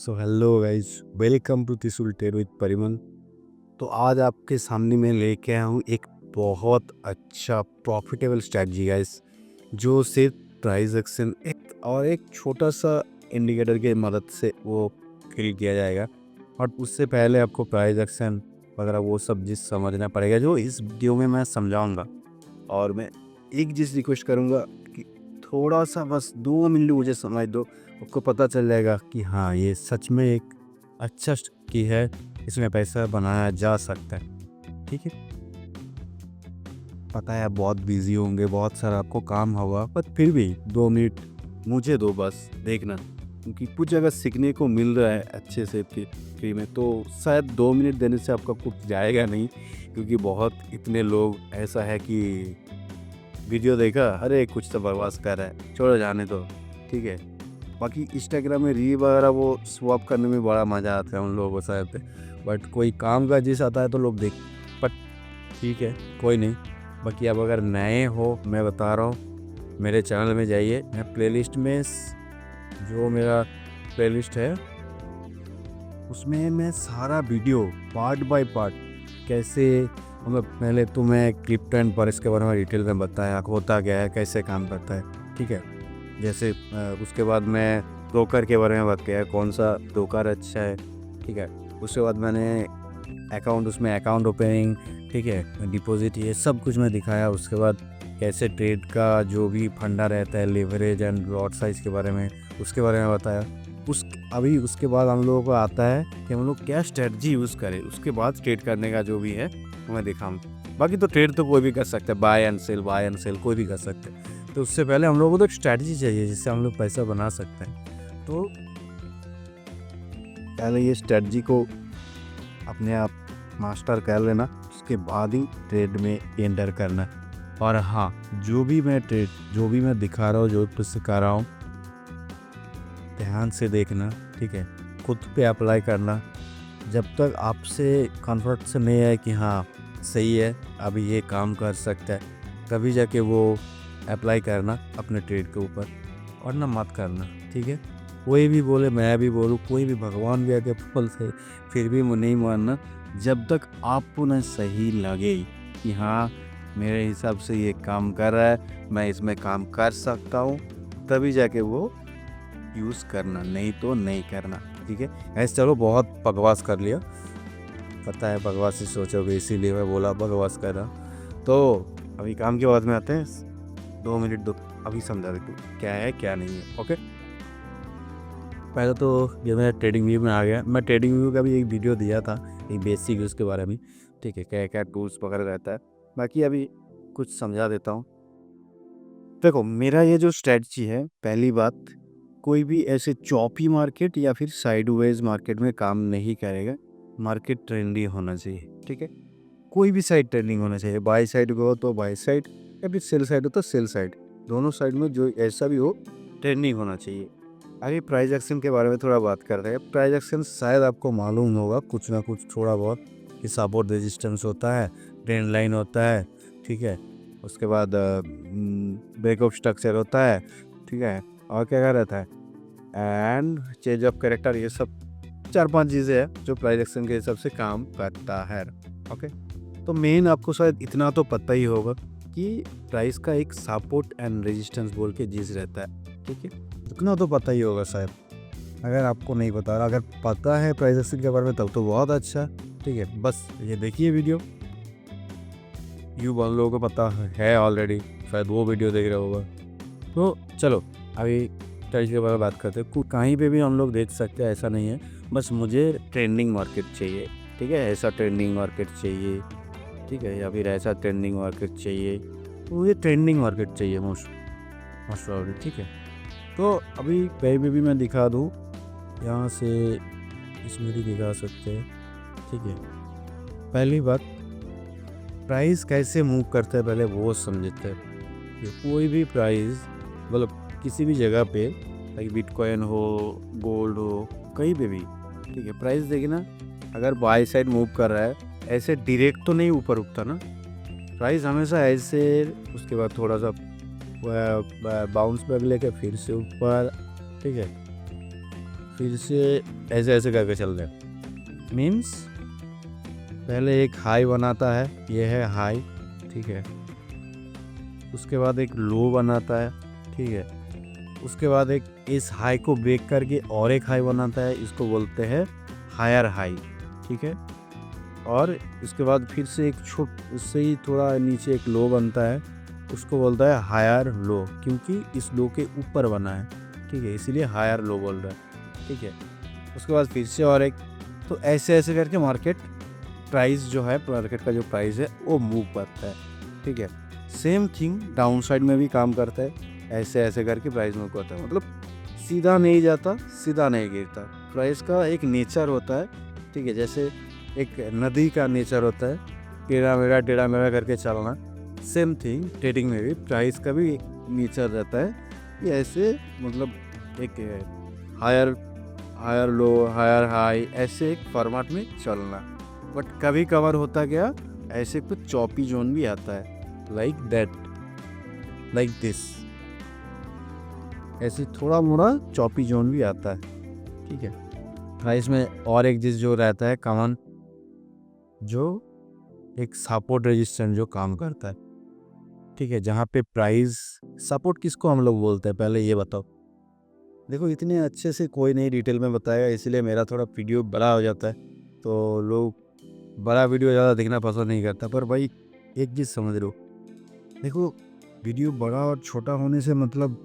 So hello guys, welcome to Trishul trade with Parimal. तो आज आपके सामने मैं लेके आया हूँ एक बहुत अच्छा प्रॉफिटेबल स्ट्रैटेजी गाइस, जो सिर्फ प्राइस एक्शन एक छोटा सा इंडिकेटर की मदद से वो क्रिएट किया जाएगा। और उससे पहले आपको प्राइस एक्शन वगैरह वो सब चीज़ समझना पड़ेगा, जो इस वीडियो में मैं समझाऊंगा। और मैं एक चीज़ रिक्वेस्ट करूंगा कि थोड़ा सा बस 2 मिनट मुझे समझ दो, आपको पता चल जाएगा कि हाँ, ये सच में एक अच्छा की है, इसमें पैसा बनाया जा सकता है। ठीक है, पता है आप बहुत बिजी होंगे, बहुत सारा आपको काम होगा, पर फिर भी 2 मिनट मुझे दो, बस देखना, क्योंकि कुछ अगर सीखने को मिल रहा है अच्छे से फ्री में, तो शायद 2 मिनट देने से आपका कुछ जाएगा नहीं। क्योंकि बहुत इतने लोग ऐसा है कि वीडियो देखा, अरे कुछ तो बकवास कर रहा है, छोड़ो जाने दो, ठीक है। बाकी इंस्टाग्राम में रील वगैरह वो स्वैप करने में बड़ा मज़ा आता है उन लोगों को शायद, बट कोई काम का जिस आता है तो लोग देख, बट ठीक है, कोई नहीं। बाकी अब अगर नए हो, मैं बता रहा हूँ, मेरे चैनल में जाइए, मैं प्लेलिस्ट में जो मेरा प्लेलिस्ट है उसमें मैं सारा वीडियो पार्ट बाय पार्ट कैसे, मतलब पहले तो मैं क्रिप्टो एंड पर इसके बारे में डिटेल में बताया होता क्या है, कैसे काम करता है, ठीक है। जैसे उसके बाद मैं ब्रोकर के बारे में बात किया, कौन सा ब्रोकर अच्छा है, ठीक है। उसके बाद मैंने अकाउंट, उसमें अकाउंट ओपनिंग, ठीक है, डिपॉजिट, ये सब कुछ मैं दिखाया। उसके बाद कैसे ट्रेड का जो भी फंडा रहता है, लेवरेज एंड लॉट साइज के बारे में, उसके बारे में बताया। उसके बाद हम लोगों को आता है कि हम लोग क्या स्ट्रेटजी यूज़ करें, उसके बाद ट्रेड करने का जो भी है वो मैं दिखाऊँ। बाकी तो ट्रेड तो कोई भी कर सकता है, बाय एंड सेल कोई भी कर सकते हैं। तो उससे पहले हम लोगों को तो एक स्ट्रेटजी चाहिए जिससे हम लोग पैसा बना सकते हैं। तो पहले ये स्ट्रेटजी को अपने आप मास्टर कर लेना, उसके बाद ही ट्रेड में एंटर करना। और हाँ, जो भी मैं दिखा रहा हूँ, जो कुछ सिखा रहा हूँ, ध्यान से देखना, ठीक है, खुद पे अप्लाई करना। जब तक आपसे कॉन्फिडेंस नहीं है कि हाँ सही है, अभी ये काम कर सकता है, तभी जाके वो अप्लाई करना अपने ट्रेड के ऊपर, और ना मत करना, ठीक है। कोई भी बोले, मैं भी बोलूँ, कोई भी भगवान भी आके बोल से, फिर भी वो नहीं मानना जब तक आपको ना सही लगे कि हाँ मेरे हिसाब से ये काम कर रहा है, मैं इसमें काम कर सकता हूँ, तभी जाके वो यूज़ करना, नहीं तो नहीं करना, ठीक है। ऐसे चलो, बहुत बकवास कर लिया, पता है बकवास ही सोचोगे, इसीलिए मैं बोला बकवास कर रहा। तो अभी काम के बाद में आते हैं, 2 मिनट दो, अभी समझा देते क्या है क्या नहीं है, ओके। पहले तो ये मैं ट्रेडिंग व्यू में आ गया। मैं ट्रेडिंग व्यू का भी एक वीडियो दिया था, एक बेसिक उसके बारे में, ठीक है, क्या क्या टूल्स वगैरह रहता है। बाकी अभी कुछ समझा देता हूँ। देखो, मेरा ये जो स्ट्रेटजी है, पहली बात, कोई भी ऐसे चॉपी मार्केट या फिर साइडवेज मार्केट में काम नहीं करेगा। मार्केट ट्रेंडी होना चाहिए, ठीक है। कोई भी साइड ट्रेंडिंग होना चाहिए, बाई साइड हो तो बाई साइड, या फिर सेल साइड हो तो सेल साइड, दोनों साइड में जो ऐसा भी हो, ट्रेंडिंग होना चाहिए। आगे प्राइस एक्शन के बारे में थोड़ा बात करते हैं। प्राइस एक्शन शायद आपको मालूम होगा कुछ ना कुछ थोड़ा बहुत, कि सपोर्ट रेजिस्टेंस होता है, ट्रेंड लाइन होता है, ठीक है। उसके बाद ब्रेकअप स्ट्रक्चर होता है, ठीक है, और क्या क्या रहता है, एंड चेंज ऑफ कैरेक्टर, ये सब 4-5 चीज़ें हैं जो प्राइस एक्शन के हिसाब से काम करता है, ओके। तो मेन आपको शायद इतना तो पता ही होगा कि प्राइस का एक सपोर्ट एंड रेजिस्टेंस बोल के चीज़ रहता है, ठीक है, इतना तो पता ही होगा शायद। अगर आपको नहीं पता, अगर पता है प्राइस एक्शन के बारे में, तब तो बहुत अच्छा, ठीक है। बस ये देखिए वीडियो, बहुत लोगों को पता है ऑलरेडी, शायद वो वीडियो देख रहे होगा। तो चलो अभी प्राइस के बारे में बात करते हैं। कहीं पे भी हम लोग देख सकते हैं, ऐसा नहीं है, बस मुझे ट्रेंडिंग मार्केट चाहिए, ठीक है, ऐसा ट्रेंडिंग मार्केट चाहिए, ठीक है, या फिर ऐसा ट्रेंडिंग मार्केट चाहिए, तो मुझे ट्रेंडिंग मार्केट चाहिए मोस्ट प्रॉब्ली, ठीक है। तो अभी कहीं पे भी मैं दिखा दूँ, यहाँ से इसमें भी दिखा सकते हैं, ठीक है। पहली बात, प्राइस कैसे मूव करता है पहले वो समझते हैं। कि कोई भी प्राइस, मतलब किसी भी जगह पे, लाइक बिटकॉइन हो, गोल्ड हो, कहीं पे भी, ठीक है, प्राइस देखिए ना, अगर बाई साइड मूव कर रहा है, ऐसे डायरेक्ट तो नहीं ऊपर उठता ना, प्राइस हमेशा ऐसे, उसके बाद थोड़ा सा बाउंस बैक लेके फिर से ऊपर, ठीक है, फिर से ऐसे ऐसे करके चल रहे हैं। मीन्स पहले एक हाई बनाता है, ये है हाई, ठीक है। उसके बाद एक लो बनाता है, ठीक है। उसके बाद एक इस हाई को ब्रेक करके और एक हाई बनाता है, इसको बोलते हैं हायर हाई, ठीक है। और इसके बाद फिर से एक उससे ही थोड़ा नीचे एक लो बनता है, उसको बोलता है हायर लो, क्योंकि इस लो के ऊपर बना है, ठीक है, इसीलिए हायर लो बोल रहा है, ठीक है। उसके बाद फिर से और एक, तो ऐसे ऐसे करके मार्केट प्राइस जो है, मार्केट का जो प्राइस है वो मूव करता है, ठीक है। सेम थिंग डाउन साइड में भी काम करता है, ऐसे ऐसे करके प्राइस मूव करता है, मतलब सीधा नहीं जाता, सीधा नहीं गिरता। प्राइस का एक नेचर होता है, ठीक है, जैसे एक नदी का नेचर होता है, टेढ़ा मेढ़ा करके चलना। सेम थिंग ट्रेडिंग में भी प्राइस का भी एक नेचर रहता है, ये ऐसे मतलब एक हायर लो, हायर हाई, ऐसे एक फॉर्मेट में चलना। बट कभी कवर होता क्या, ऐसे कुछ चॉपी जोन भी आता है, लाइक दैट, लाइक दिस, ऐसे थोड़ा मोड़ा चॉपी जोन भी आता है, ठीक है। प्राइस में और एक चीज जो रहता है कॉमन, जो एक सपोर्ट रेजिस्टेंस जो काम करता है, ठीक है, जहाँ पे प्राइस सपोर्ट किसको हम लोग बोलते हैं, पहले ये बताओ। देखो इतने अच्छे से कोई नहीं डिटेल में बताएगा, इसलिए मेरा थोड़ा वीडियो बड़ा हो जाता है, तो लोग बड़ा वीडियो ज़्यादा देखना पसंद नहीं करता। पर भाई एक चीज़ समझ लो, देखो वीडियो बड़ा और छोटा होने से मतलब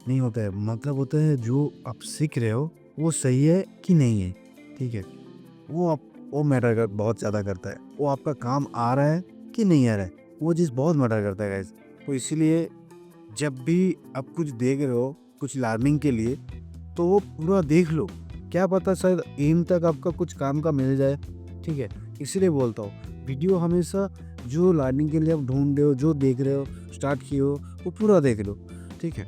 नहीं होता है, मतलब होता है जो आप सीख रहे हो वो सही है कि नहीं है, ठीक है, वो मैटर बहुत ज़्यादा करता है, वो आपका काम आ रहा है कि नहीं आ रहा है, वो चीज़ बहुत मैटर करता है गाइस। तो इसीलिए जब भी आप कुछ देख रहे हो कुछ लर्निंग के लिए, तो वो पूरा देख लो, क्या पता शायद एम तक आपका कुछ काम का मिल जाए, ठीक है। इसीलिए बोलता हूँ वीडियो हमेशा जो लर्निंग के लिए आप ढूंढ रहे हो, जो देख रहे हो, स्टार्ट किए हो, वो पूरा देख लो, ठीक है।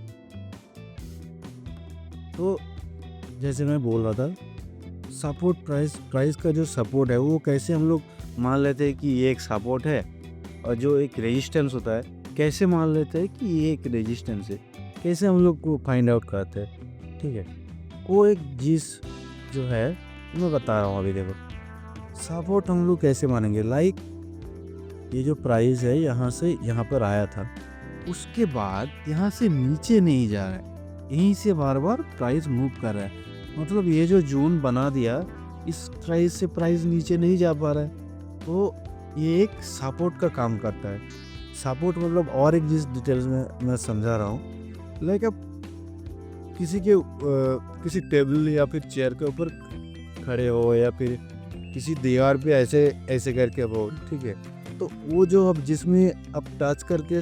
तो जैसे मैं बोल रहा था, सपोर्ट प्राइस का जो सपोर्ट है वो कैसे हम लोग मान लेते हैं कि ये एक सपोर्ट है, और जो एक रेजिस्टेंस होता है कैसे मान लेते हैं कि ये एक रेजिस्टेंस है, कैसे हम लोग को फाइंड आउट करते हैं, ठीक है। वो एक चीज़ जो है मैं बता रहा हूँ अभी। देखो सपोर्ट हम लोग कैसे मानेंगे, लाइक ये जो प्राइस है यहाँ से यहाँ पर आया था, उसके बाद यहाँ से नीचे नहीं जा रहा है, यहीं से बार बार प्राइस मूव कर रहा है, मतलब ये जो जोन बना दिया, इस प्राइस से प्राइस नीचे नहीं जा पा रहा है, तो ये एक सपोर्ट का काम करता है। सपोर्ट मतलब और एक चीज़ डिटेल्स में मैं समझा रहा हूँ, लाइक आप किसी टेबल या फिर चेयर के ऊपर खड़े हो, या फिर किसी दीवार पे ऐसे ऐसे करके हो, ठीक है, तो वो जो अब जिसमें आप टच करके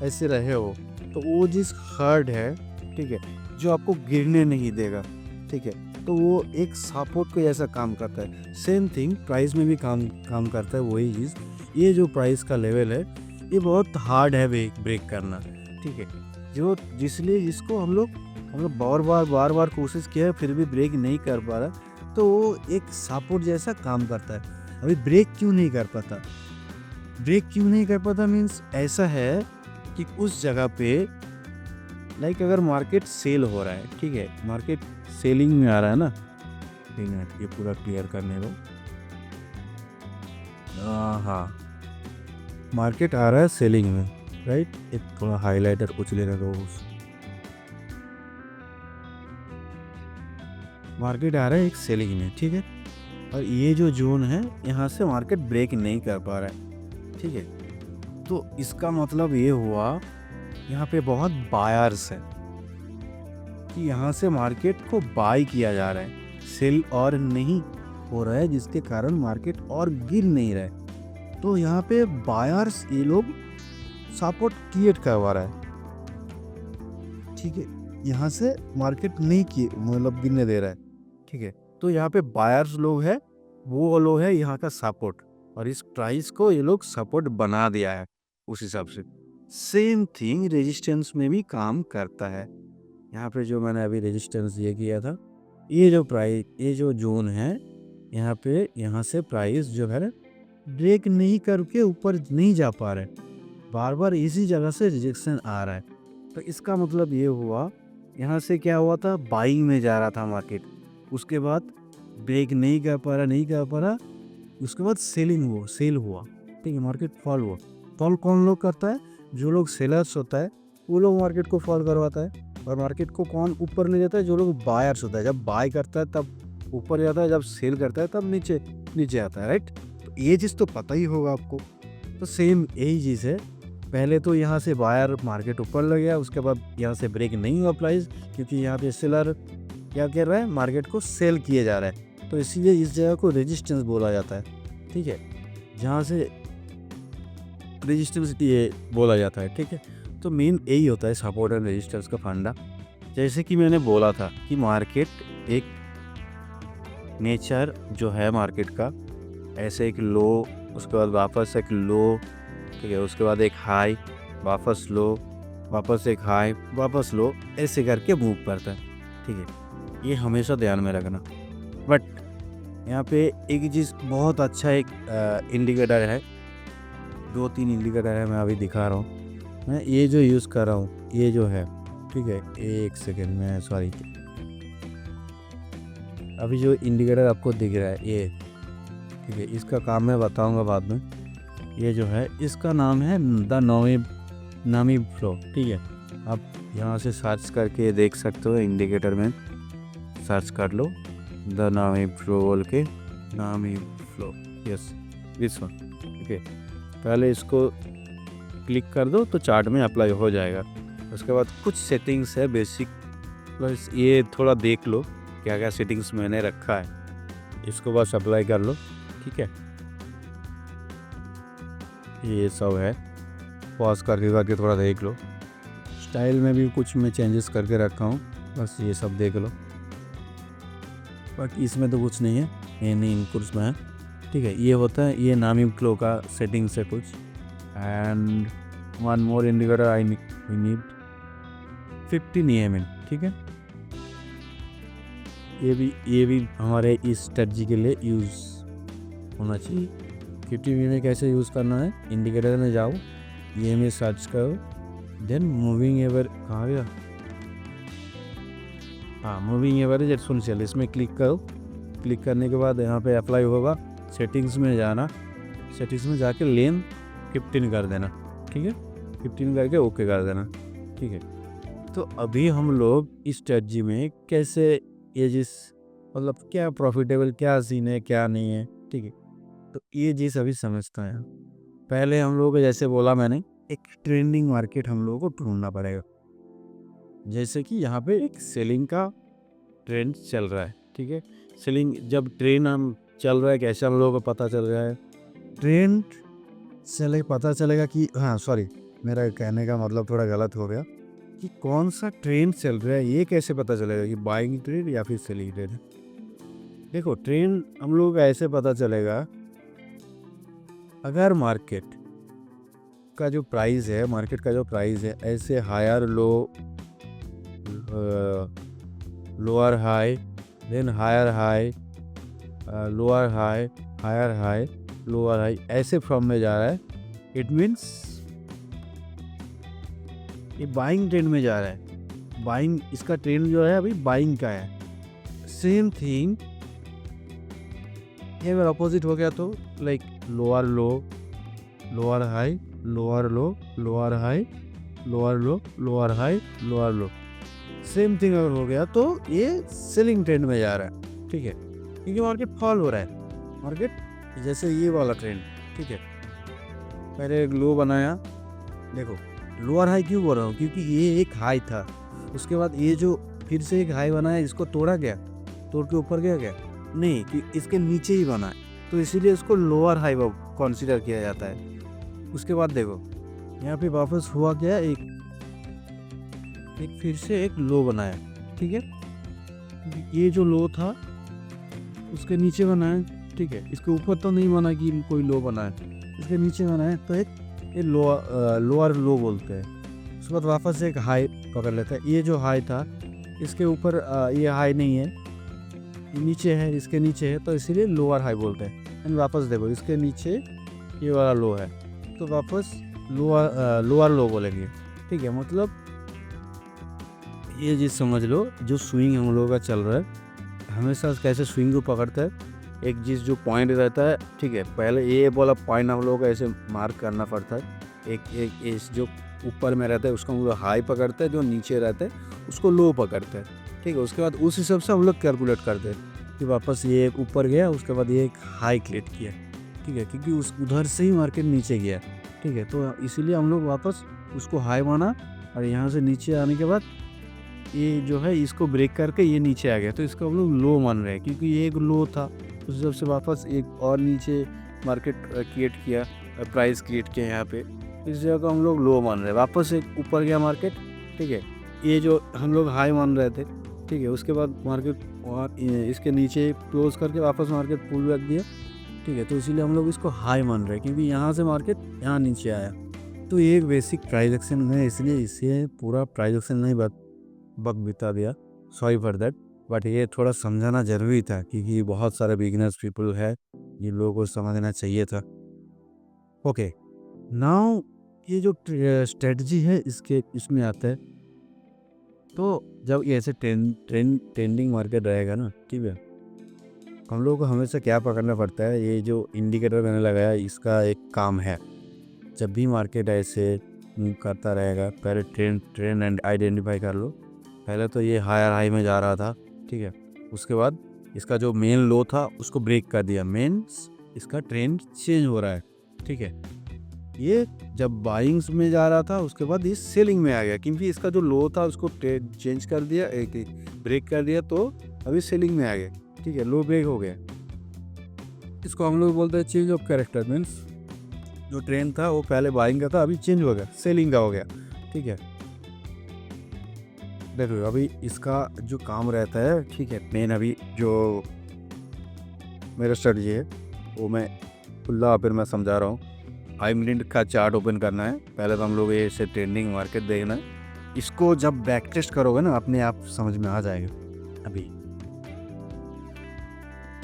ऐसे रहे हो, तो वो जिस हार्ड है, ठीक है, जो आपको गिरने नहीं देगा, ठीक है, तो वो एक सपोर्ट को ऐसा काम करता है। सेम थिंग प्राइस में भी काम करता है वही चीज़। ये जो प्राइस का लेवल है ये बहुत हार्ड है ब्रेक करना, ठीक है, जो जिसको हम लोग बार बार कोशिश किया है फिर भी ब्रेक नहीं कर पा रहा, तो वो एक सपोर्ट जैसा काम करता है। अभी ब्रेक क्यों नहीं कर पाता मीन्स ऐसा है कि उस जगह पे लाइक अगर मार्केट सेल हो रहा है, ठीक है, मार्केट सेलिंग में आ रहा है ना, एक मिनट ये पूरा क्लियर करने दो। हाँ, मार्केट आ रहा है सेलिंग में, राइट, एक थोड़ा हाईलाइटर कुछ लेने दो। मार्केट आ रहा है एक सेलिंग में, ठीक है, और ये जो जोन है यहाँ से मार्केट ब्रेक नहीं कर पा रहा है, ठीक है, तो इसका मतलब ये हुआ यहाँ पे बहुत बायर्स है कि यहाँ से मार्केट को बाय किया जा रहा है, सेल और नहीं हो रहा है, जिसके कारण मार्केट और गिर नहीं रहा है। तो यहाँ पे बायर्स ये लोग सपोर्ट क्रिएट करवा रहा है, ठीक है, यहाँ से मार्केट नहीं किए मतलब गिरने दे रहा है, ठीक है। तो यहाँ पे बायर्स लोग है, वो लोग है यहाँ का सपोर्ट, और इस प्राइस को ये लोग सपोर्ट बना दिया है उस हिसाब से। सेम थिंग रेजिस्टेंस में भी काम करता है। यहाँ पे जो मैंने अभी रेजिस्टेंस ये किया था, ये जो जोन है यहाँ पे, यहाँ से प्राइस जो है ब्रेक नहीं करके ऊपर नहीं जा पा रहे, बार बार इसी जगह से रिजेक्शन आ रहा है। तो इसका मतलब ये हुआ यहाँ से क्या हुआ था, बाइंग में जा रहा था मार्केट, उसके बाद ब्रेक नहीं कर पा रहा, उसके बाद सेल हुआ, ठीक है, मार्केट फॉल हुआ। फॉल कौन लोग करता है? जो लोग सेलर्स होता है वो लोग मार्केट को फॉल करवाता है, और मार्केट को कौन ऊपर ले जाता है? जो लोग बायर्स होता है। जब बाय करता है तब ऊपर जाता है, जब सेल करता है तब नीचे आता है, राइट। तो ये चीज़ तो पता ही होगा आपको। तो सेम यही चीज़ है, पहले तो यहाँ से बायर मार्केट ऊपर लग गया, उसके बाद यहाँ से ब्रेक नहीं हुआ प्राइस, क्योंकि यहाँ पे सेलर क्या कर रहा है? मार्केट को सेल किए जा रहा है। तो इसीलिए इस जगह को रेजिस्टेंस बोला जाता है, ठीक है, जहाँ से रेजिस्टेंस ये बोला जाता है, ठीक है। तो मेन यही होता है सपोर्ट एंड रेजिस्टेंस का फंडा। जैसे कि मैंने बोला था कि मार्केट एक नेचर जो है मार्केट का, ऐसे एक लो, उसके बाद वापस एक लो, ठीक है, उसके बाद एक हाई, वापस लो, वापस एक हाई, वापस लो, ऐसे करके मूव करता है, ठीक है। ये हमेशा ध्यान में रखना। बट यहाँ पे एक चीज़ बहुत अच्छा एक इंडिकेटर है, 2-3 इंडिकेटर है, मैं अभी दिखा रहा हूँ। मैं ये जो यूज़ कर रहा हूँ, ये जो है, ठीक है, एक सेकेंड में, सॉरी, अभी जो इंडिकेटर आपको दिख रहा है ये, ठीक है, इसका काम मैं बताऊंगा बाद में। ये जो है इसका नाम है द नामी फ्लो, ठीक है। आप यहाँ से सर्च करके देख सकते हो, इंडिकेटर में सर्च कर लो द नामी फ्लो बोल के, नामी फ्लो, यस, दिस वन, ठीक है। पहले इसको क्लिक कर दो तो चार्ट में अप्लाई हो जाएगा। उसके बाद कुछ सेटिंग्स है बेसिक, बस ये थोड़ा देख लो क्या क्या सेटिंग्स मैंने रखा है, इसको बस अप्लाई कर लो, ठीक है। ये सब है, पॉज करके थोड़ा देख लो। स्टाइल में भी कुछ मैं चेंजेस करके रखा हूँ, बस ये सब देख लो। बाकी इसमें तो कुछ नहीं है, ये नहीं इनपुट्स में है, ठीक है। ये होता है, ये नामी फ्लो का सेटिंग्स है कुछ। And one more indicator I need 15 EMA, ठीक है। ये भी हमारे इस स्ट्रेटजी के लिए यूज़ होना चाहिए। 50 EMA कैसे यूज़ करना है? इंडिकेटर में जाओ, EMA सर्च करो, देन मूविंग एवर, कहाँ गया? हाँ, मूविंग एवरेज एसेंशियल, इसमें क्लिक करो। क्लिक करने के बाद यहाँ पे अप्लाई होगा, सेटिंग्स में जाना, सेटिंग्स में जाके लेन 15 कर देना, ठीक है, 15 करके ओके कर देना, ठीक है। तो अभी हम लोग इस स्ट्रेटजी में कैसे ये चीज़, मतलब क्या प्रॉफिटेबल, क्या सीन है, क्या नहीं है, ठीक है। तो ये चीज़ अभी समझता है। पहले हम लोग को, जैसे बोला मैंने, एक ट्रेंडिंग मार्केट हम लोगों को ढूंढना पड़ेगा। जैसे कि यहाँ पे एक सेलिंग का ट्रेंड चल रहा है, ठीक है। सेलिंग जब ट्रेंड हम चल रहा है, कैसे हम लोगों को पता चल रहा है? ट्रेंड चले पता चलेगा कि, हाँ सॉरी, मेरा कहने का मतलब थोड़ा गलत हो गया, कि कौन सा ट्रेंड चल रहा है, ये कैसे पता चलेगा कि बाइंग ट्रेंड या फिर सेलिंग ट्रेंड है? देखो, ट्रेंड हम लोग को ऐसे पता चलेगा, अगर मार्केट का जो प्राइस है, ऐसे higher low, lower high, then higher high, lower high, higher high, lower high, ऐसे फॉर्म में जा रहा है, इट मीन्स ये बाइंग ट्रेंड में जा रहा है। बाइंग, इसका ट्रेंड जो है अभी बाइंग का है। सेम थिंग ये अगर अपोजिट हो गया तो लाइक लोअर लो, लोअर हाई, लोअर लो, लोअर हाई, लोअर लो, लोअर हाई, लोअर लो, सेम थिंग अगर हो गया तो ये सेलिंग ट्रेंड में जा रहा है, ठीक है, क्योंकि मार्केट फॉल हो रहा है। मार्केट जैसे ये वाला ट्रेंड, ठीक है, पहले एक लो बनाया, देखो लोअर हाई क्यों बोल रहा हूँ, क्योंकि ये एक हाई था, उसके बाद ये जो फिर से एक हाई बनाया, इसको तोड़ा गया, तोड़ के ऊपर गया क्या? नहीं, कि इसके नीचे ही बना है, तो इसीलिए इसको लोअर हाई कंसीडर किया जाता है। उसके बाद देखो यहाँ पे वापस हुआ क्या, एक फिर से एक लो बनाया, ठीक है, ये जो लो था उसके नीचे बनाया, ठीक है, इसके ऊपर तो नहीं बना कि कोई लो बनाया, इसके नीचे बनाया, तो एक ये लोअर लो बोलते हैं। उसके बाद वापस एक हाई पकड़ लेता है, ये जो हाई था इसके ऊपर ये हाई नहीं है, ये नीचे है, इसके नीचे है, तो इसीलिए लोअर हाई बोलते हैं। एंड वापस देखो इसके नीचे ये वाला लो है, तो वापस लोअर लो बोलेंगे, ठीक है। मतलब ये चीज़ समझ लो, जो स्विंग हम लोगों का चल रहा है हमेशा कैसे स्विंग को पकड़ता है, एक चीज़ जो पॉइंट रहता है, ठीक है, पहले ये वाला पॉइंट हम लोग को ऐसे मार्क करना पड़ता है। एक एक इस जो ऊपर में रहता है उसको हम लोग हाई पकड़ते हैं, जो नीचे रहता है उसको लो पकड़ते हैं, ठीक है। उसके बाद उस हिसाब से हम लोग कैलकुलेट करते हैं कि वापस ये एक ऊपर गया, उसके बाद ये एक हाई क्रिएट किया, ठीक है, क्योंकि उस उधर से ही मार्केट नीचे गया, ठीक है। तो इसीलिए हम लोग वापस उसको हाई माना और यहाँ से नीचे आने के बाद ये जो है इसको ब्रेक करके ये नीचे आ गया, तो इसको हम लोग लो मान रहे हैं क्योंकि ये एक लो था। उस हिसाब से वापस एक और नीचे मार्केट क्रिएट किया, प्राइस क्रिएट किया यहाँ पे, इस जगह को हम लोग लो मान रहे हैं। वापस एक ऊपर गया मार्केट, ठीक है, ये जो हम लोग हाई मान रहे थे, ठीक है, उसके बाद मार्केट और इसके नीचे क्लोज करके वापस मार्केट पुल बैक दिया, ठीक है। तो इसीलिए हम लोग इसको हाई मान रहे हैं क्योंकि यहाँ से मार्केट यहाँ नीचे आया। तो ये एक बेसिक प्राइस एक्शन है, इसलिए इसे पूरा प्राइस एक्शन नहीं वक्त बिता दिया, सॉरी फॉर दैट, बट ये थोड़ा समझाना ज़रूरी था क्योंकि बहुत सारे बिगिनर्स पीपल है, ये लोगों को समझना चाहिए था। ओके, नाउ ये जो स्ट्रेटजी है इसमें आता है। तो जब ये ऐसे ट्रेंडिंग मार्केट रहेगा ना, ठीक है, हम लोगों को हमेशा क्या पकड़ना पड़ता है, ये जो इंडिकेटर मैंने लगाया इसका एक काम है। जब भी मार्केट ऐसे मूव करता रहेगा, पहले ट्रेंड आइडेंटिफाई कर लो। पहले तो ये हायर हाई में जा रहा था, ठीक है, उसके बाद इसका जो मेन लो था उसको ब्रेक कर दिया, मेंस इसका ट्रेंड चेंज हो रहा है, ठीक है। ये जब बाइंग्स में जा रहा था उसके बाद ये सेलिंग में आ गया क्योंकि इसका जो लो था उसको चेंज कर दिया, एक ब्रेक कर दिया, तो अभी सेलिंग में आ गया, ठीक है, लो ब्रेक हो गया। इसको हम लोग बोलते हैं चेंज ऑफ कैरेक्टर, मीन्स जो ट्रेंड था वो पहले बाइंग का था, अभी चेंज हो गया, सेलिंग का हो गया, ठीक है। देखो अभी इसका जो काम रहता है, ठीक है, मेन अभी जो मेरा स्ट्रेटजी है वो मैं खुला फिर मैं समझा रहा हूँ। 5 मिनट का चार्ट ओपन करना है, पहले तो हम लोग ये से ट्रेंडिंग मार्केट देखना है। इसको जब बैक टेस्ट करोगे ना अपने आप समझ में आ जाएगा। अभी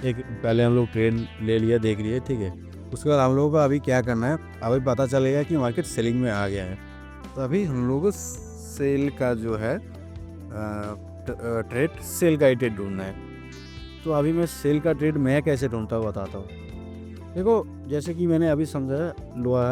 एक पहले हम लोग ट्रेंड ले लिया, देख लिए, ठीक है, उसके बाद हम लोगों को अभी क्या करना है, अभी पता चलेगा कि मार्केट सेलिंग में आ गया है, तो अभी हम लोगों को सेल का जो है ट्रेड, सेल का ही ट्रेड ढूंढना है। तो अभी मैं सेल का ट्रेड मैं कैसे ढूंढता हूँ बताता हूँ। देखो जैसे कि मैंने अभी समझा, lower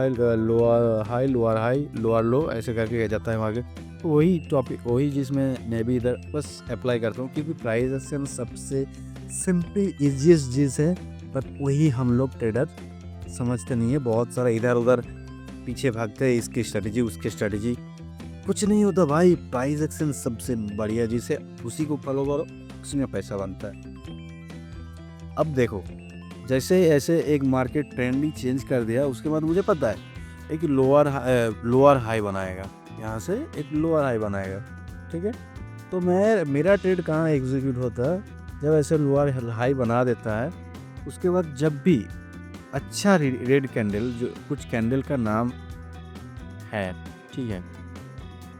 high lower high lower लो ऐसे करके जाता है मार्केट, तो वही टॉपिक वही जिसमें मैं भी इधर बस अप्लाई करता हूँ क्योंकि प्राइस एक्शन सबसे सिंपल ईजीएस्ट चीज़ है, पर वही हम लोग ट्रेडर समझते नहीं है। बहुत सारा इधर उधर पीछे भागते हैं, इसकी स्ट्रेटजी उसकी स्ट्रेटजी, कुछ नहीं होता भाई। प्राइस एक्शन सबसे बढ़िया चीज़ है, उसी को फॉलो करो, उसी में पैसा बनता है। अब देखो जैसे ऐसे एक मार्केट ट्रेंड भी चेंज कर दिया, उसके बाद मुझे पता है एक लोअर हाई बनाएगा, यहाँ से एक लोअर हाई बनाएगा, ठीक है। तो मेरा ट्रेड कहाँ एग्जीक्यूट होता है, जब ऐसे लोअर हाई बना देता है, उसके बाद जब भी अच्छा रेड कैंडल, जो कुछ कैंडल का नाम है, ठीक है,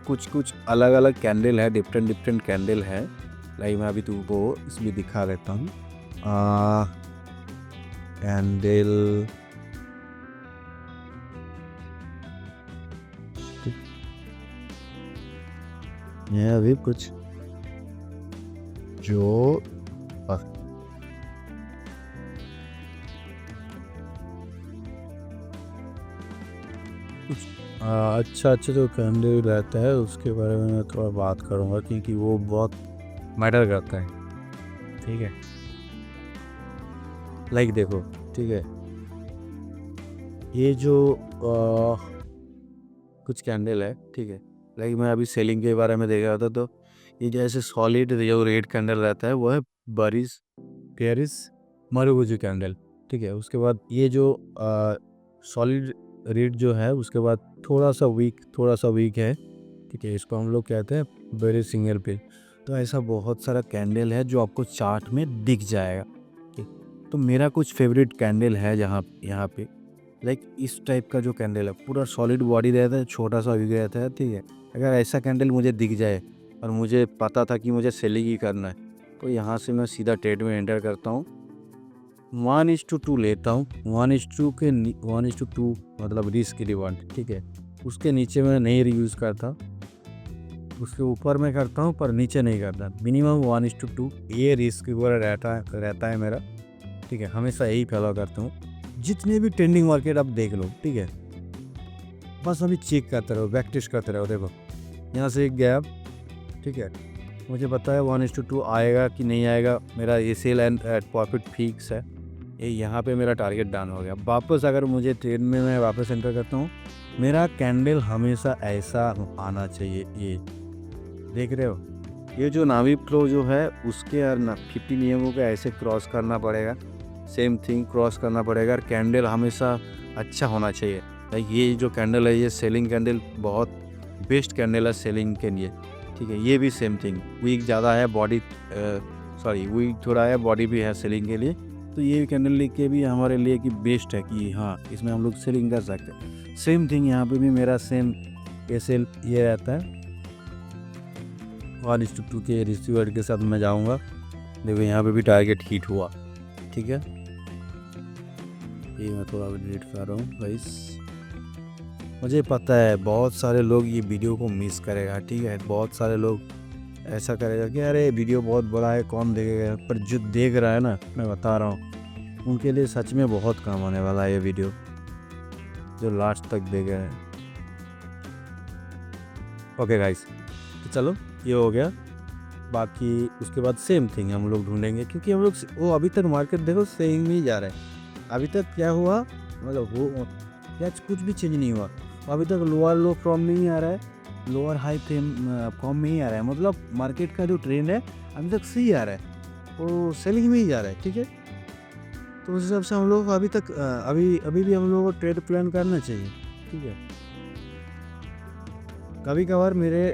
कुछ अलग अलग कैंडल है, डिफरेंट कैंडल है, लाइक मैं अभी तुमको इसमें दिखा देता हूँ। कैंडल ये अभी कुछ जो अच्छा जो कैंडल रहता है उसके बारे में मैं थोड़ा बात करूँगा क्योंकि वो बहुत मैटर करता है, ठीक है। लाइक देखो, ठीक है, ये जो कुछ कैंडल है, ठीक है, लाइक मैं अभी सेलिंग के बारे में देख रहा था, तो ये जैसे सॉलिड जो रेड कैंडल रहता है वो है पेरिस मारुगुजू कैंडल, ठीक है। उसके बाद ये जो सॉलिड रेड जो है उसके बाद थोड़ा सा वीक है, ठीक है, इसको हम लोग कहते हैं बेरी सिंगल पे। तो ऐसा बहुत सारा कैंडल है जो आपको चार्ट में दिख जाएगा, ठीक। तो मेरा कुछ फेवरेट कैंडल है जहाँ यहाँ पे लाइक इस टाइप का जो कैंडल है, पूरा सॉलिड बॉडी रहता है, छोटा सा वीक रहता है, ठीक है। अगर ऐसा कैंडल मुझे दिख जाए और मुझे पता था कि मुझे सेलिंग ही करना है, तो यहाँ से मैं सीधा ट्रेड में एंटर करता हूँ, 1:2 लेता हूँ, 1:2 मतलब रिस्क रिवॉर्ड, ठीक है। उसके नीचे मैं नहीं यूज़ करता, उसके ऊपर मैं करता हूँ पर नीचे नहीं करता। मिनिमम 1:2 ये रिस्क रहता है मेरा, ठीक है। हमेशा यही फॉलो करता हूँ। जितने भी ट्रेंडिंग मार्केट आप देख लो, ठीक है, बस अभी चेक करते रहो, बैक टेस्ट करते रहो। देखो यहाँ से एक गैप, ठीक है, मुझे पता है 1:2 आएगा कि नहीं आएगा। मेरा ये सेल एंड प्रॉफिट फिक्स है। ये यहाँ पे मेरा टारगेट डाउन हो गया। वापस अगर मुझे ट्रेड में मैं वापस एंटर करता हूँ, मेरा कैंडल हमेशा ऐसा आना चाहिए। ये देख रहे हो, ये जो नावी फ्लो जो है उसके और 50 नियमों को ऐसे क्रॉस करना पड़ेगा। सेम थिंग क्रॉस करना पड़ेगा। कैंडल हमेशा अच्छा होना चाहिए। लाइक ये जो कैंडल है, ये सेलिंग कैंडल बहुत बेस्ट कैंडल है सेलिंग के लिए, ठीक है। ये भी सेम थिंग, वीक ज़्यादा है, वीक थोड़ा है, बॉडी भी है सेलिंग के लिए। तो ये कैंडल लेके भी हमारे लिए कि बेस्ट है कि हाँ इसमें हम लोग सेलिंग कर सकते हैं। सेम थिंग यहाँ पे भी मेरा सेम एसएल ये रहता है। 1:2 के रिसीवर के साथ मैं जाऊँगा। देखो यहाँ पे भी टारगेट हिट हुआ, ठीक है। ये मैं थोड़ा डिलीट कर रहा हूँ गाइस। मुझे पता है बहुत सारे लोग ये वीडियो को मिस करेगा, ठीक है। बहुत सारे लोग ऐसा करेगा कि अरे वीडियो बहुत बड़ा है, कौन देखेगा। पर जो देख रहा है ना, मैं बता रहा हूँ, उनके लिए सच में बहुत काम आने वाला है ये वीडियो, जो लास्ट तक देख रहे हैं। ओके गाइस, तो चलो ये हो गया। बाकी उसके बाद सेम थिंग हम लोग ढूंढेंगे, क्योंकि हम लोग वो अभी तक मार्केट देखो सेम ही जा रहा है। अभी तक क्या हुआ, मतलब वो क्या कुछ भी चेंज नहीं हुआ। अभी तक लोअर लो फॉर्म में ही आ रहा है, लोअर हाई फॉर्म में ही आ रहा है। मतलब मार्केट का जो ट्रेंड है अभी तक सही आ रहा है, वो सेलिंग में ही जा रहा है, ठीक है। तो उस हिसाब से हम लोग अभी तक अभी भी हम लोग को ट्रेड प्लान करना चाहिए, ठीक है। कभी कभार मेरे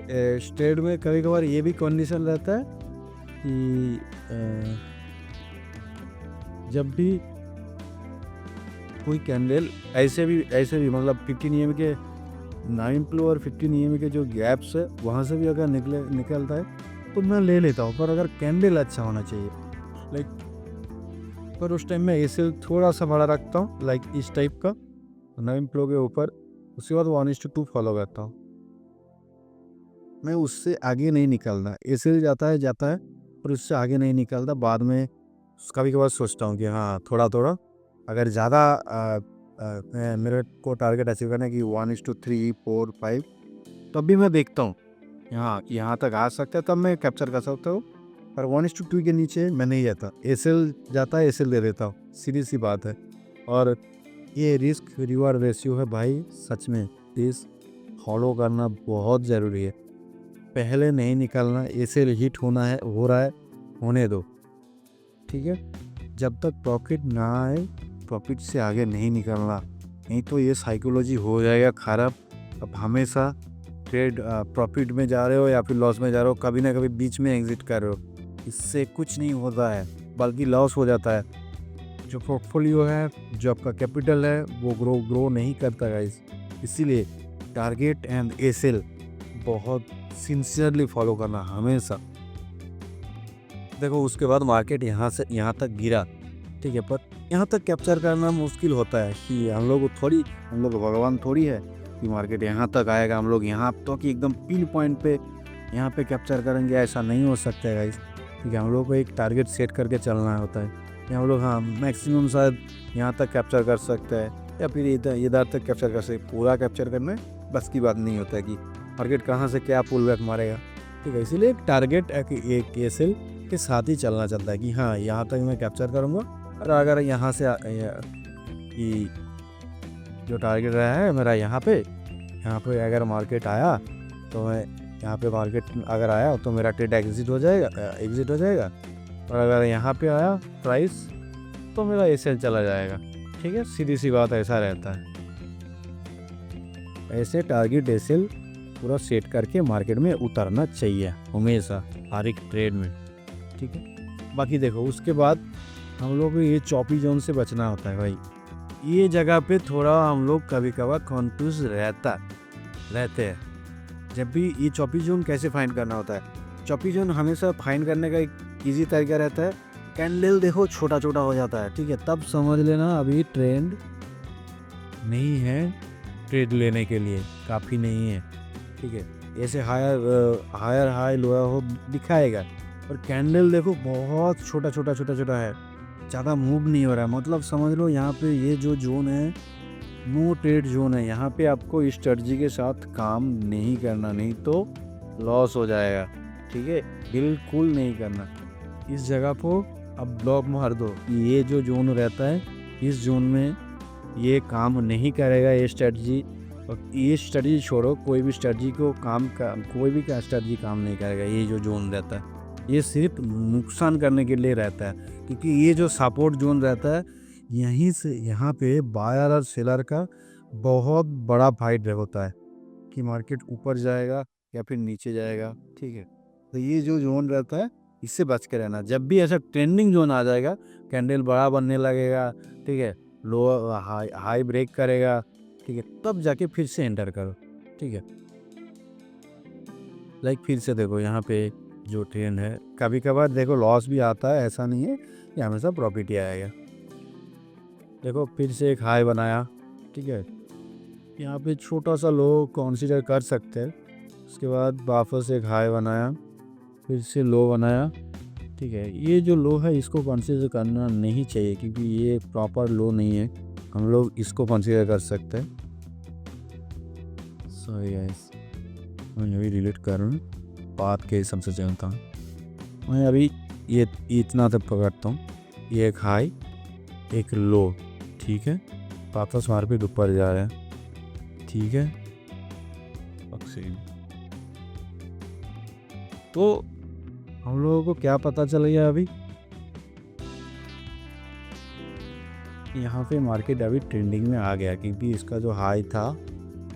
ट्रेड में कभी कभार ये भी कंडीशन रहता है कि जब भी कोई कैंडल ऐसे भी मतलब 50 नियम के 9 फ्लो और 50 नियम के जो गैप्स है वहाँ से भी अगर निकलता है तो मैं ले लेता हूँ। पर अगर कैंडल अच्छा होना चाहिए, लाइक, पर उस टाइम मैं एसएल थोड़ा सा बड़ा रखता हूँ, लाइक इस टाइप का 9 फ्लो के ऊपर। उसके बाद 1:2 फॉलो करता हूँ। मैं उससे आगे नहीं निकलना। एसएल जाता है पर उससे आगे नहीं निकलता। बाद में कभी कभार सोचता हूँ कि हाँ थोड़ा अगर ज़्यादा मेरे को टारगेट अचीव करना है कि 1:3, 4, 5, तब भी मैं देखता हूँ यहाँ तक आ सकता है, तब मैं कैप्चर कर सकता हूँ। पर 1:2 के नीचे मैं नहीं जाता। एसएल जाता है, एसएल दे देता हूँ, सीधी सी बात है। और ये रिस्क रिवार्ड रेशियो है भाई, सच में इस फॉलो करना बहुत ज़रूरी है। पहले नहीं निकलना, एसएल हिट होना है, हो रहा है, होने दो, ठीक है। जब तक प्रॉफिट ना आए, प्रॉफिट से आगे नहीं निकलना, नहीं तो ये साइकोलॉजी हो जाएगा ख़राब। अब हमेशा ट्रेड प्रॉफिट में जा रहे हो या फिर लॉस में जा रहे हो, कभी ना कभी बीच में एग्जिट कर रहे हो, इससे कुछ नहीं होता है, बल्कि लॉस हो जाता है। जो पोर्टफोलियो है, जो आपका कैपिटल है, वो ग्रो नहीं करता गाइस। इसीलिए टारगेट एंड एसएल बहुत सिंसियरली फॉलो करना हमेशा। देखो उसके बाद मार्केट यहाँ से यहाँ तक गिरा, ठीक है, पर यहाँ तक कैप्चर करना मुश्किल होता है कि हम लोग भगवान थोड़ी है कि मार्केट यहाँ तक आएगा, हम लोग यहाँ तो कि एकदम पिन पॉइंट पे यहाँ पे कैप्चर करेंगे, ऐसा नहीं हो सकता है गाइस। ठीक है, हम लोग को एक टारगेट सेट करके चलना होता है कि हम लोग हाँ मैक्सिमम शायद यहाँ तक कैप्चर कर सकते हैं या फिर इधर तक कैप्चर कर सकते। पूरा कैप्चर करना बस की बात नहीं होता है कि मार्केट कहाँ से क्या पुल बैक मारेगा, ठीक है। इसीलिए एक टारगेट एक एसएल के साथ ही चलना चलता है कि हाँ यहाँ तक मैं कैप्चर करूँगा, और अगर यहाँ से कि जो टारगेट रहा है मेरा यहाँ पे अगर मार्केट आया तो मैं यहाँ पे मार्केट अगर आया तो मेरा ट्रेड एग्जिट हो जाएगा, और अगर यहाँ पे आया प्राइस तो मेरा एसएल चला जाएगा, ठीक है। सीधी सी बात ऐसा रहता है। ऐसे टारगेट एसएल पूरा सेट करके मार्केट में उतरना चाहिए हमेशा हर एक ट्रेड में, ठीक है। बाकी देखो उसके बाद हम लोग को ये चॉपी जोन से बचना होता है भाई। ये जगह पे थोड़ा हम लोग कभी कभार कॉन्फ्यूज रहते हैं। जब भी ये चॉपी जोन कैसे फाइंड करना होता है, चॉपी जोन हमेशा फाइंड करने का एक ईजी तरीका रहता है, कैंडल देखो छोटा हो जाता है, ठीक है, तब समझ लेना अभी ट्रेंड नहीं है, ट्रेड लेने के लिए काफ़ी नहीं है, ठीक है। ऐसे हायर हाई लोअर हो दिखाएगा। और कैंडल देखो बहुत छोटा छोटा छोटा छोटा है, ज़्यादा मूव नहीं हो रहा है। मतलब समझ लो यहाँ पे ये जो जोन है नो ट्रेड जोन है। यहाँ पे आपको इस स्ट्रेटजी के साथ काम नहीं करना, नहीं तो लॉस हो जाएगा। ठीक है, बिल्कुल नहीं करना। इस जगह को अब ब्लॉक मार दो। ये जो जोन रहता है इस जोन में ये काम नहीं करेगा ये स्ट्रेटजी। और ये स्ट्रेटजी छोड़ो, कोई भी स्ट्रेटजी को कोई भी स्ट्रेटजी काम नहीं करेगा। ये जो जोन रहता है ये सिर्फ नुकसान करने के लिए रहता है, क्योंकि ये जो सपोर्ट जोन रहता है यहीं से यहाँ पे बायर और सेलर का बहुत बड़ा फाइट होता है कि मार्केट ऊपर जाएगा या फिर नीचे जाएगा। ठीक है, तो ये जो जोन रहता है इससे बच के रहना। जब भी ऐसा ट्रेंडिंग जोन आ जाएगा, कैंडल बड़ा बनने लगेगा, ठीक है, लो हाई ब्रेक करेगा, ठीक है, तब जाके फिर से एंटर करो। ठीक है, लाइक फिर से देखो यहाँ पे जो ट्रेंड है, कभी कभार देखो लॉस भी आता है, ऐसा नहीं है कि हमेशा प्रॉफिट ही आएगा। देखो फिर से एक हाई बनाया, ठीक है, यहाँ पे छोटा सा लो कंसीडर कर सकते हैं। उसके बाद वापस एक हाई बनाया, फिर से लो बनाया। ठीक है, ये जो लो है इसको कंसीडर करना नहीं चाहिए, क्योंकि ये प्रॉपर लो नहीं है। हम लोग इसको कंसीडर कर सकते हैं। सॉरी गाइस, मैं अभी डिलीट कर रहा हूँ, बात के हिसाब से चलता हूँ। मैं अभी ये इतना तक पकड़ता हूँ, ये एक हाई एक लो, ठीक है, वापस मार्केट ऊपर जा रहा है। ठीक है, तो हम लोगों को क्या पता चल गया अभी, यहाँ पे मार्केट अभी ट्रेंडिंग में आ गया, क्योंकि इसका जो हाई था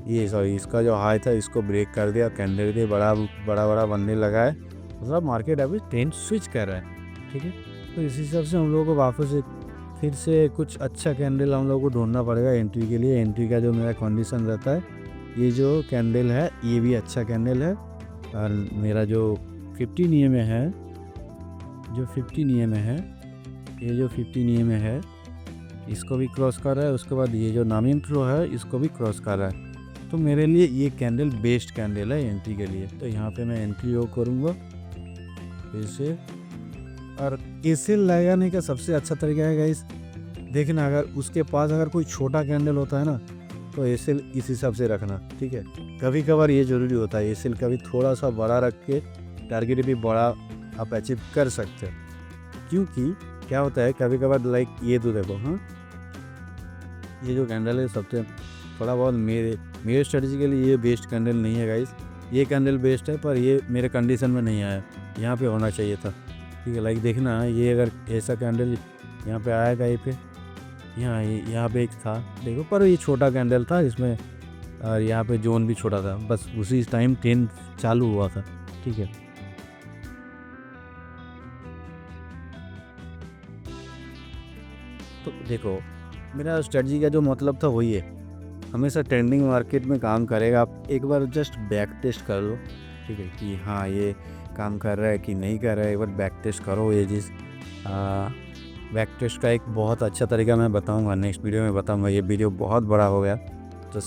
इसका जो हाई था इसको ब्रेक कर दिया, कैंडल भी बड़ा बड़ा बनने लगा है। मतलब मार्केट अभी ट्रेंड स्विच कर रहा है। ठीक है, तो इस हिसाब से हम लोगों को वापस फिर से कुछ अच्छा कैंडल हम लोग को ढूंढना पड़ेगा एंट्री के लिए। एंट्री का जो मेरा कंडीशन रहता है, ये जो कैंडल है ये भी अच्छा कैंडल है, और मेरा जो 15 EM है, जो 15 EM है, ये जो 15 EM है इसको भी क्रॉस कर रहा है। उसके बाद ये जो नामिन लो है इसको भी क्रॉस कर रहा है। तो मेरे लिए ये कैंडल बेस्ट कैंडल है एंट्री के लिए। तो यहाँ पे मैं एंट्री हो करूँगा फिर से। और एसएल लगाने का सबसे अच्छा तरीका है गाइस, देखना अगर उसके पास अगर कोई छोटा कैंडल होता है ना, तो एसएल इस हिसाब से रखना। ठीक है, कभी कभार ये ज़रूरी होता है एसएल कभी थोड़ा सा बड़ा रख के टारगेट भी बड़ा आप अचीव कर सकते हो। क्योंकि क्या होता है कभी कभार, लाइक ये तो देखो, हाँ ये जो कैंडल है सबसे थोड़ा बहुत मेरे स्ट्रेटजी के लिए ये बेस्ट कैंडल नहीं है गाइस। ये कैंडल बेस्ट है पर ये मेरे कंडीशन में नहीं आया, यहाँ पे होना चाहिए था। ठीक है, लाइक देखना ये अगर ऐसा कैंडल यहाँ पे आएगा, ये पे यहाँ पे एक था देखो, पर ये छोटा कैंडल था इसमें, और यहाँ पे जोन भी छोटा था, बस उसी टाइम ट्रेंड चालू हुआ था। ठीक है, तो देखो मेरा स्ट्रेटजी का जो मतलब था वही है, हमेशा ट्रेंडिंग मार्केट में काम करेगा। आप एक बार जस्ट बैक टेस्ट कर लो, ठीक है, कि हाँ ये काम कर रहा है कि नहीं कर रहा है, एक बार बैक टेस्ट करो। ये चीज़ बैक टेस्ट का एक बहुत अच्छा तरीका मैं बताऊंगा, नेक्स्ट वीडियो में बताऊंगा। ये वीडियो बहुत बड़ा हो गया, तो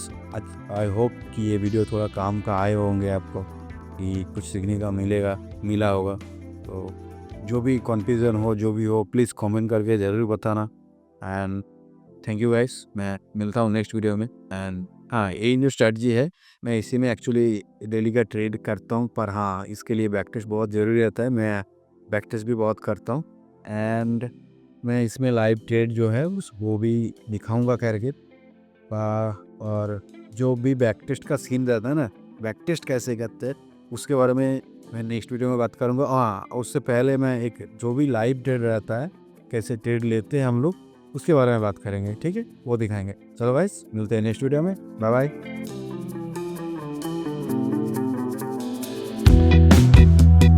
आई होप कि ये वीडियो थोड़ा काम का आए होंगे आपको, कि कुछ सीखने का मिला होगा। तो जो भी कन्फ्यूज़न हो, जो भी हो, प्लीज़ कमेंट करके ज़रूर बताना। एंड थैंक यू गाइस, मैं मिलता हूँ नेक्स्ट वीडियो में। एंड हाँ, यही जो स्ट्रेटजी है मैं इसी में एक्चुअली डेली का ट्रेड करता हूँ, पर हाँ इसके लिए बैक टेस्ट बहुत ज़रूरी रहता है। मैं बैक टेस्ट भी बहुत करता हूँ, एंड मैं इसमें लाइव ट्रेड जो है वो भी दिखाऊंगा करके। और जो भी बैक टेस्ट का सीन रहता है ना, बैक टेस्ट कैसे करते हैं उसके बारे में मैं नेक्स्ट वीडियो में बात करूँगा। हाँ, उससे पहले मैं एक जो भी लाइव ट्रेड रहता है, कैसे ट्रेड लेते हैं हम लोग, उसके बारे में बात करेंगे। ठीक है, वो दिखाएंगे। चलो गाइस, मिलते हैं नेक्स्ट वीडियो में। Bye bye.